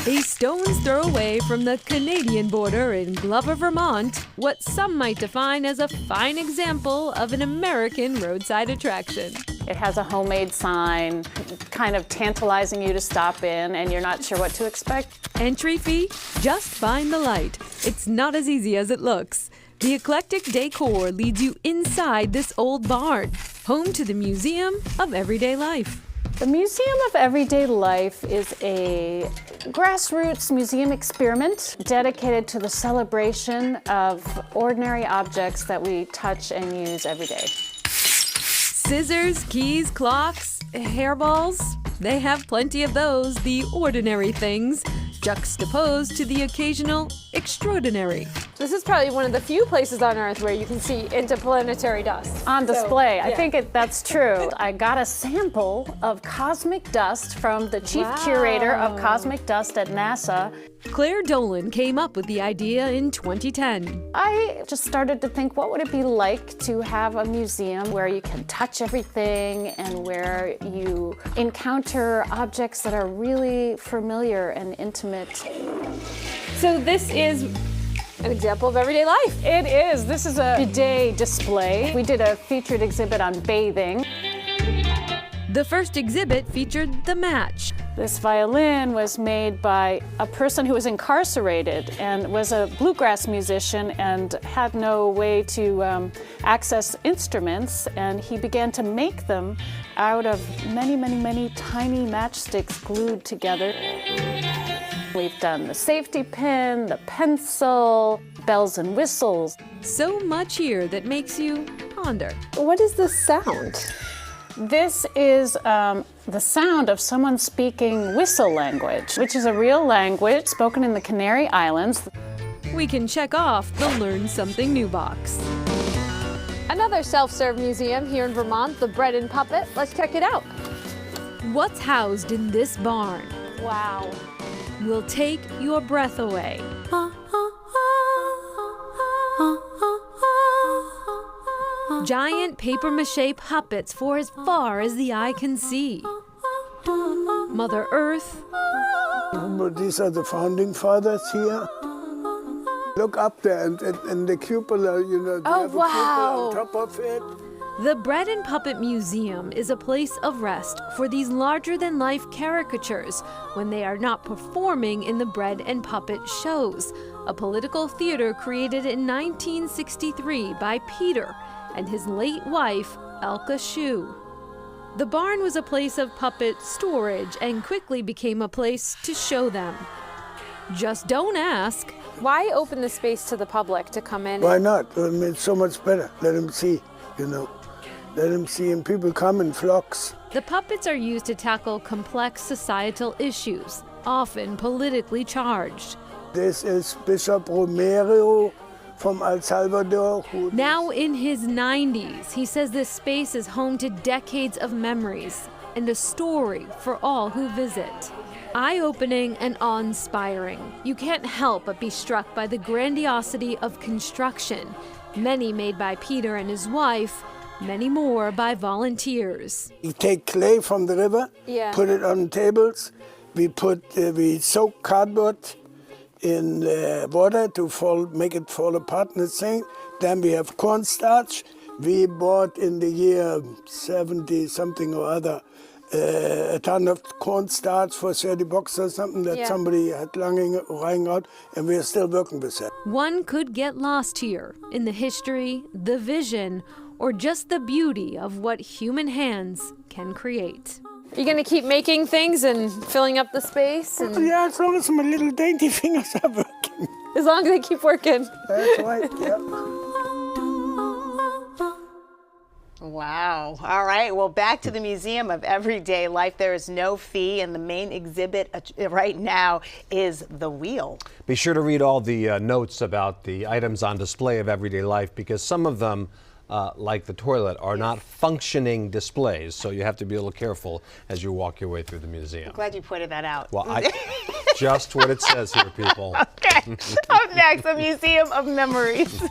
A stone's throw away from the Canadian border in Glover, Vermont, what some might define as a fine example of an American roadside attraction. It has a homemade sign, kind of tantalizing you to stop in, and you're not sure what to expect. Entry fee? Just find the light. It's not as easy as it looks. The eclectic decor leads you inside this old barn, home to the Museum of Everyday Life. The Museum of Everyday Life is a grassroots museum experiment dedicated to the celebration of ordinary objects that we touch and use every day. Scissors, keys, clocks, hairballs. They have plenty of those, the ordinary things, juxtaposed to the occasional extraordinary. This is probably one of the few places on Earth where you can see interplanetary dust. On display. So, I think that's true. I got a sample of cosmic dust from the chief curator of cosmic dust at NASA. Claire Dolan came up with the idea in 2010. I just started to think, what would it be like to have a museum where you can touch everything and where you encounter objects that are really familiar and intimate. So this is an example of everyday life. It is. This is a bidet display. We did a featured exhibit on bathing. The first exhibit featured the match. This violin was made by a person who was incarcerated and was a bluegrass musician and had no way to access instruments, and he began to make them out of many, many, many tiny matchsticks glued together. We've done the safety pin, the pencil, bells and whistles. So much here that makes you ponder. What is this sound? This is the sound of someone speaking whistle language, which is a real language spoken in the Canary Islands. We can check off the Learn Something New box. Another self-serve museum here in Vermont, the Bread and Puppet. Let's check it out. What's housed in this barn Wow. will take your breath away. Giant papier-mâché puppets for as far as the eye can see. Mother Earth. These are the founding fathers here. Look up there, and the cupola, you know, they have a cupola on top of it. The Bread and Puppet Museum is a place of rest for these larger-than-life caricatures when they are not performing in the Bread and Puppet shows, a political theater created in 1963 by Peter and his late wife, Elka Shue. The barn was a place of puppet storage and quickly became a place to show them. Just don't ask. Why open the space to the public to come in? Why not? I mean, it's so much better. Let them see, you know. Let them see, and people come in flocks. The puppets are used to tackle complex societal issues, often politically charged. This is Bishop Romero from El Salvador. Now in his 90s, he says this space is home to decades of memories and a story for all who visit. Eye-opening and awe-inspiring. You can't help but be struck by the grandiosity of construction, many made by Peter and his wife, many more by volunteers. We take clay from the river, put it on tables. We soak cardboard in water to make it fall apart in the sink. Then we have cornstarch. We bought in the year 70 something or other a ton of cornstarch for 30 bucks or something that somebody had lying out, and we are still working with that. One could get lost here in the history, the vision, or just the beauty of what human hands can create. You're gonna keep making things and filling up the space? And Yeah, as long as my little dainty fingers are working. as long as they keep working. That's right, yeah. Wow. All right. Well, back to the Museum of Everyday Life. There is no fee, and the main exhibit right now is the wheel. Be sure to read all the notes about the items on display of everyday life, because some of them, like the toilet, are not functioning displays. So you have to be a little careful as you walk your way through the museum. I'm glad you pointed that out. Well, just what it says here, people. Okay. Up next, a Museum of Memories.